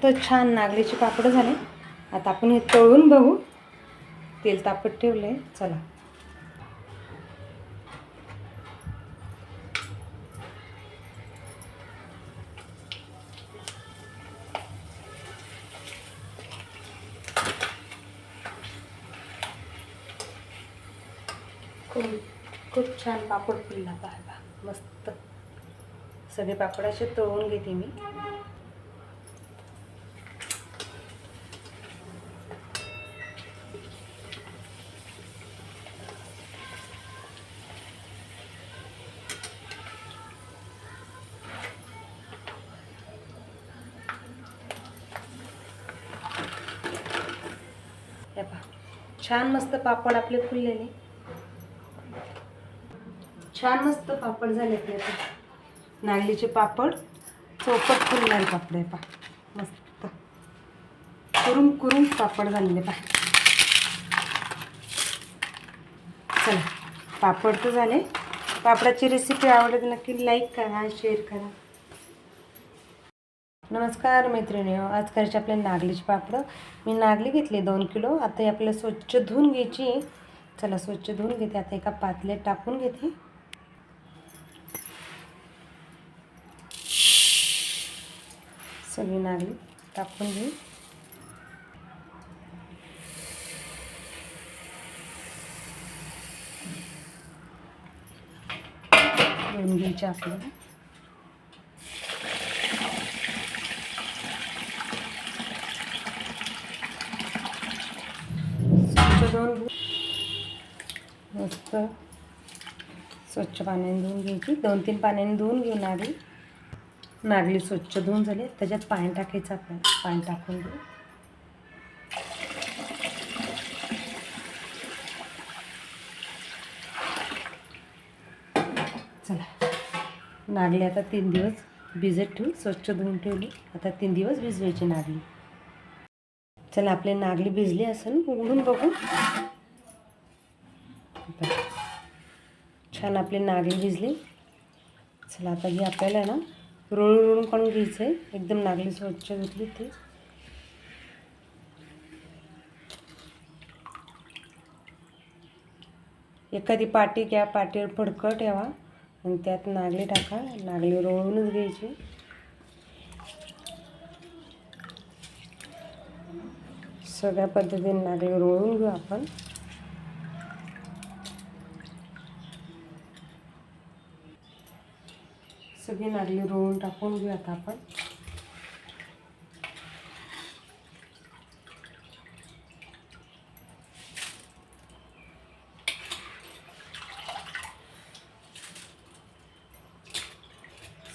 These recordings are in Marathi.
मस्त छान नागलीचे पापड झाले. आता आपण हे तळून बघू. तेल तापत ठेवलंय. चला. खूप छान पापड फुलला पाहा. मस्त सगळे पापड असे तळून घेते मी. हे पहा छान मस्त पापड आपले फुललेले. छान मस्त पापड झाले आपले. नागलीचे पापड चौपट फुलणारे पापड आहे पहा. मस्त कुरुम कुरुम पापड झालेले पहा. चला पापड तर झाले. पापडाची रेसिपी आवडत नक्की लाईक करा, शेअर करा. नमस्कार मैत्रिणींनो, आज करायचे आपले नागलीचे पापड. मी नागली घेतली 2 किलो. आता हे आपल्याला स्वच्छ धुवून घ्यायची. चला स्वच्छ धुवून घेते. आता एका पातेल्यात टाकून घेते. सगळी नागली टाकून घेऊ. धुवून घ्यायची आपल्याला. मस्त स्वच्छ पाण्याने धुवून घ्यायची. 2-3 पाण्याने धुवून घेऊ नागली. नागली स्वच्छ धुवून झाली. त्याच्यात पाणी टाकायचं. आपण पाणी टाकून घेऊ. चला नागली आता 3 दिवस भिजत ठेवू. स्वच्छ धुवून ठेवली. आता 3 दिवस भिजवायची नागली. चला आपली नागली भिजली असेल, उघडून बघू. छान आपली नागली भिजली. चला आता ही आपल्याला ना रोळून काढून घ्यायचं आहे. एकदम नागली स्वच्छ धुतली ती. एखादी पाटी घ्या, पाटीवर फडकं ठेवा आणि त्यात नागली टाका. नागली रोळूनच घ्यायची. सगळ्या पद्धतीने नागली रोळून घेऊ आपण. सगळी नागली रोळून टाकून घेऊ आता आपण.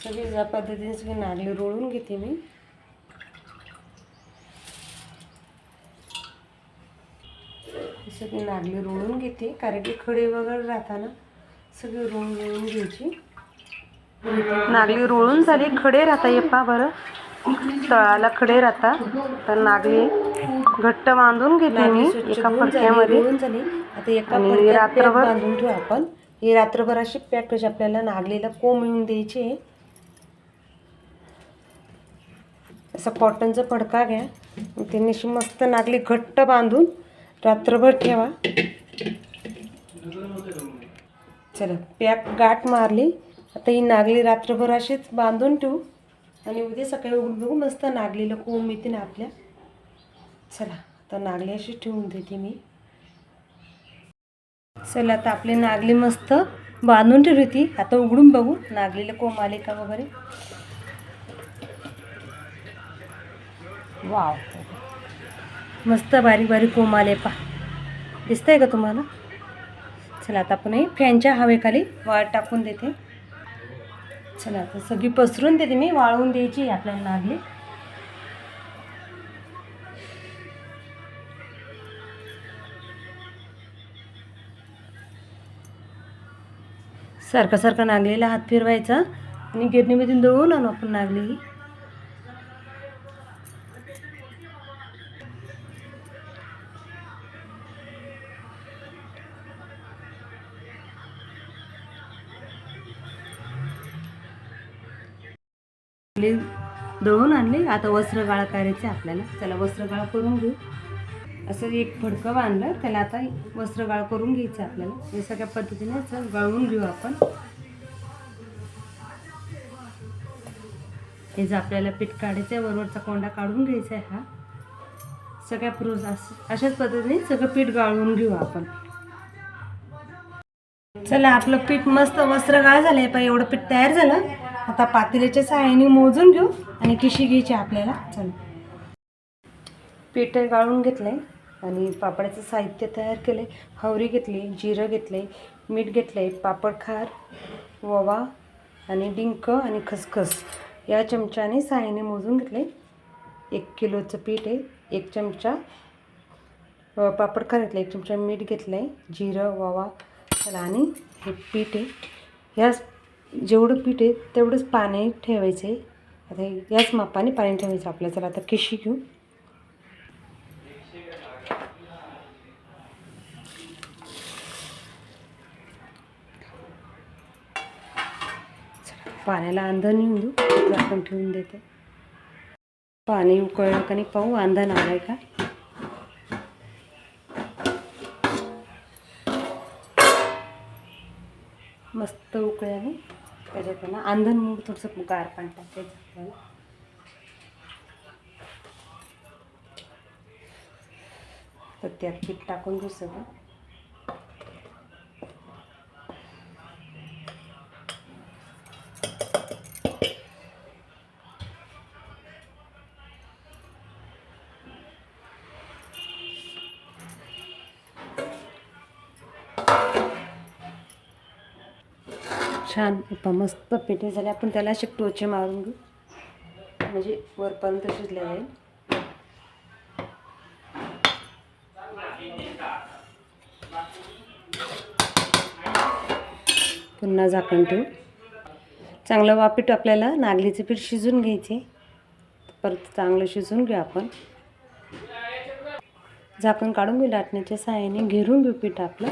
सगळी ज्या पद्धतीने सगळी नागली रोळून घेते मी. सगळी नागली रोळून घेते, कारण की खडे वगैरे राहताना सगळी रोळून घ्यायची. नागली रोळून झाली. खडे राहता ये पा बरं, तळाला खडे राहता. तर नागली घट्ट बांधून घेते मी एका फडक्यामध्ये. आणि रात्रभर बांधून ठेवू आपण. ही रात्रभर अशी पॅक कशी आपल्याला नागलीला कोंब येऊन द्यायची. असा कॉटनचा फडका घ्या. त्यांनी अशी मस्त नागली घट्ट बांधून रात्रभर ठेवा. चला पॅक गाठ मारली. आता ही नागली रात्रभर अशीच बांधून ठेवू आणि उद्या सकाळी उघडून बघू. मस्त नागलीला कोंब येते ना आपल्या. चला आता नागली अशी ठेवून देते मी. चला आता आपली नागली मस्त बांधून ठेवली होती. आता उघडून बघू नागलीला कोंब आले का वगैरे. वाव मस्त बारीक बारीक कोंब आले पा. दिसतंय का तुम्हाला. चला आता आपण हे फॅनच्या हवेखाली वाळत टाकून देते. चला आता सगळी पसरून देते मी. वाळवून द्यायची आपल्याला नागली. सारखा सारखा नागलीला हात फिरवायचा आणि गिरणीमधून दळून आणू आपण नागली. दळून आणले. आता वस्त्रगाळ करायचं आपल्याला. चला वस्त्रगाळ करून घेऊ. असं एक फडकं बांधलं त्याला आता वस्त्रगाळ करून घ्यायचं आपल्याला. हे सगळ्या पद्धतीने असं गळवून घेऊ आपण. हे जर आपल्याला पीठ काढायचं आहे, वरवरचा कोंडा काढून घ्यायचा आहे. हा सगळ्या अशाच पद्धतीने सगळं पीठ गाळून घेऊ आपण. चला आपलं पीठ मस्त वस्त्रगाळ झालं आहे. एवढं पीठ तयार झालं. आता पातेल्याच्या सहाय्याने मोजून घेऊ आणि किशी घ्यायची आपल्याला. चला पीठ गाळून घेतलं आहे आणि पापडाचं साहित्य तयार केलं आहे. हवरी घेतली, जिरं घेतलं आहे, मीठ घेतलं आहे, पापड खार, ओवा आणि डिंक आणि खसखस या चमच्याने सहाय्याने मोजून घेतले. 1 किलोचं पीठ आहे. 1 चमचा पापड खार घेतलं, 1 चमचा मीठ घेतलं आहे, जिरं, ओवा आणि हे पीठ आहे. याच जेवढं पीठ आहे तेवढंच पाणी ठेवायचं आहे. आता याच मापाने पाणी ठेवायचं आपल्याला. चला आता किशी घेऊ. पाण्याला अंधा नेऊन देऊ. झाकण ठेवून देते. पाणी उकळलं का नाही पाहू, अंधा आलाय का. मस्त उकळ्याने त्याच्यात अंधन मग थोडंसं गार पाणी टाकायचं आपल्याला. तर त्यात पीठ टाकून घेऊ सगळं. छान मस्त पिठे झाले. आपण त्याला असे टोचे मारून घेऊ म्हणजे वरपर्यंत शिजले जाईल. पुन्हा झाकण ठेवू. चांगलं वापीट आपल्याला नागलीचं पीठ शिजून घ्यायचे. परत चांगलं शिजून घेऊ आपण. झाकण काढून घेऊ. लाटण्याच्या सहाय्याने घेरून घेऊ पीठ आपलं.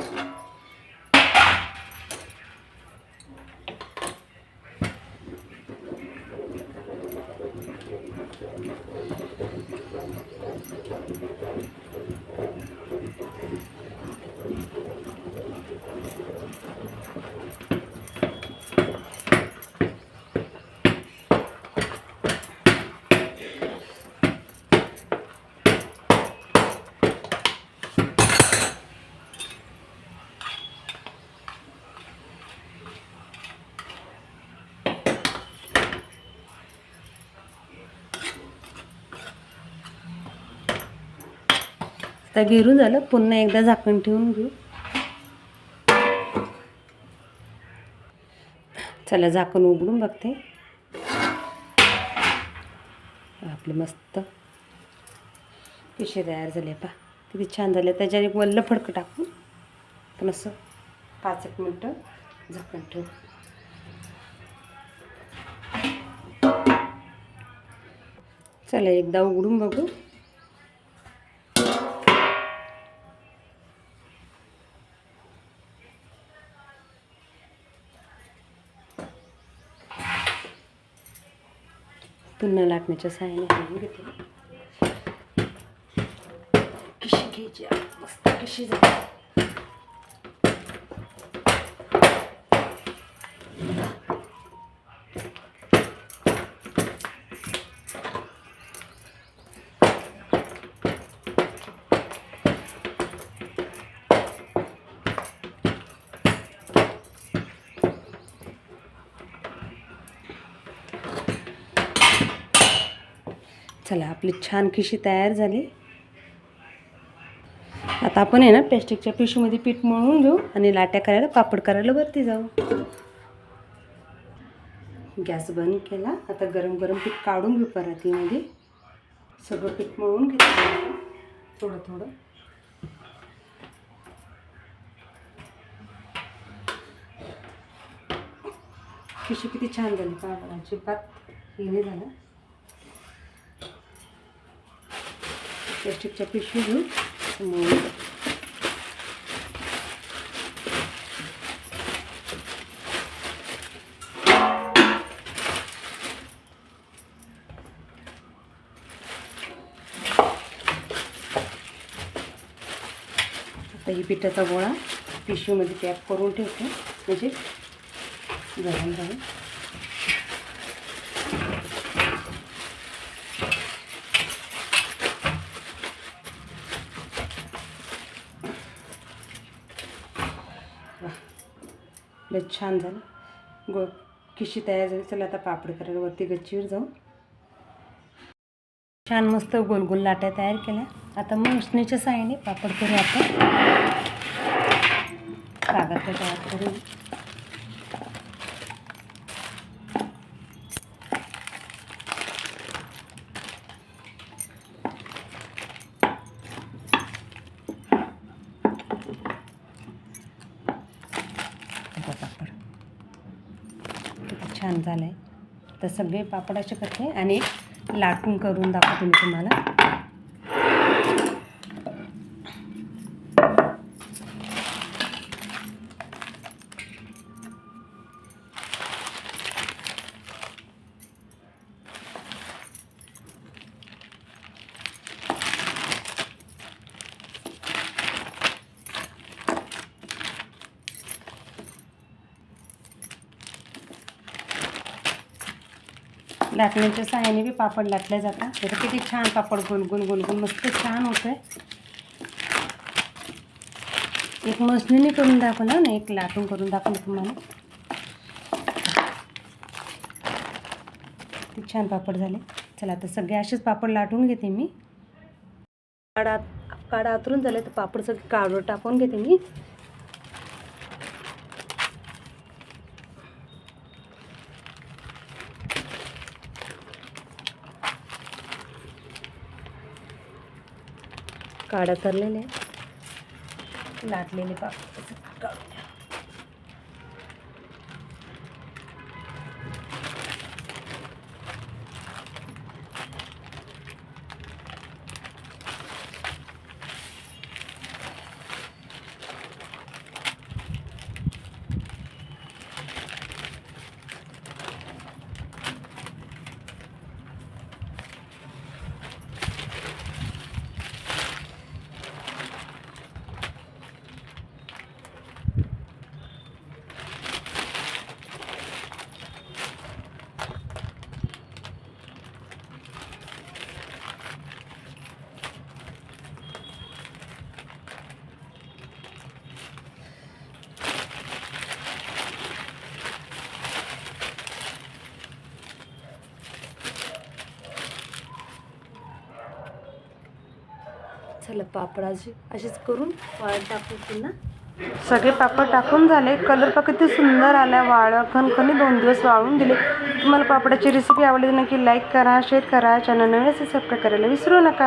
आता घेरून झालं. पुन्हा एकदा झाकण ठेवून घेऊ. चला झाकण उघडून बघते. आपले मस्त पिशे तयार झाले. पहा किती छान झाले. त्याच्यात एक वल्ल फडकं टाकून पण असं 5-1 मिनटं झाकण ठेवू. चला एकदा उघडून बघू. पुन्हा लाटण्याच्या सहाय्याने हलवून घेते. किशी घ्यायची. मस्त किशी झाली. चला आपली छान खिशी तयार झाली. आता आपण आहे ना प्लॅस्टिकच्या पिशवीमध्ये पीठ मळून घेऊ आणि लाट्या करायला, पापड करायला वरती जाऊ. गॅस बंद केला. आता गरम गरम पीठ काढून घेऊ परातीमध्ये. सगळं पीठ मळून घेतलं थोडं थोडं. खिशी किती छान झाली. पहा अजिबात हे नाही झालं. प्लॅस्टिकच्या पिशवी घेऊ. दही पिठाचा गोळा पिशवीमध्ये पॅक करून ठेवते, म्हणजे गरम राहील. लय छान झालं. खिशी तयार झाली. चला आता पापड करायला वरती गच्चीवर जाऊ. छान मस्त गोल गोल लाट्या तयार केल्या. आता मशनीच्या साहाय्याने पापड करू आपण. कागद तयार करू. पापड किती छान झालं आहे. तर सगळे पापड असे करते आणि लाटून करून दाखवते मी तुम्हाला. लाटण्याच्या साहाय्याने बी पापड लाटले जातात. तर किती छान पापड गोलगोल गोलगोल मस्त छान होतं आहे. एक मशनीने करून दाखवलं ना, एक लाटून करून दाखवलं तुम्हाला. किती छान पापड झाले. चला आता सगळे असेच पापड लाटून घेते मी. काढा आतरून झाले तर पापड सगळे काढून टाकून घेते मी. काढा तरलेले लाटलेले पापड काढून. चला पापड असेच करून वाळत टाकू पुन्हा. सगळे पापड टाकून झाले. कलर पण किती सुंदर आला. खणखणी 2 दिवस वाळून दिले. तुम्हाला पापडाची रेसिपी आवडली नक्की लाईक करा, शेअर करा. चॅनल नवीन असेल सबस्क्राईब करायला विसरू नका.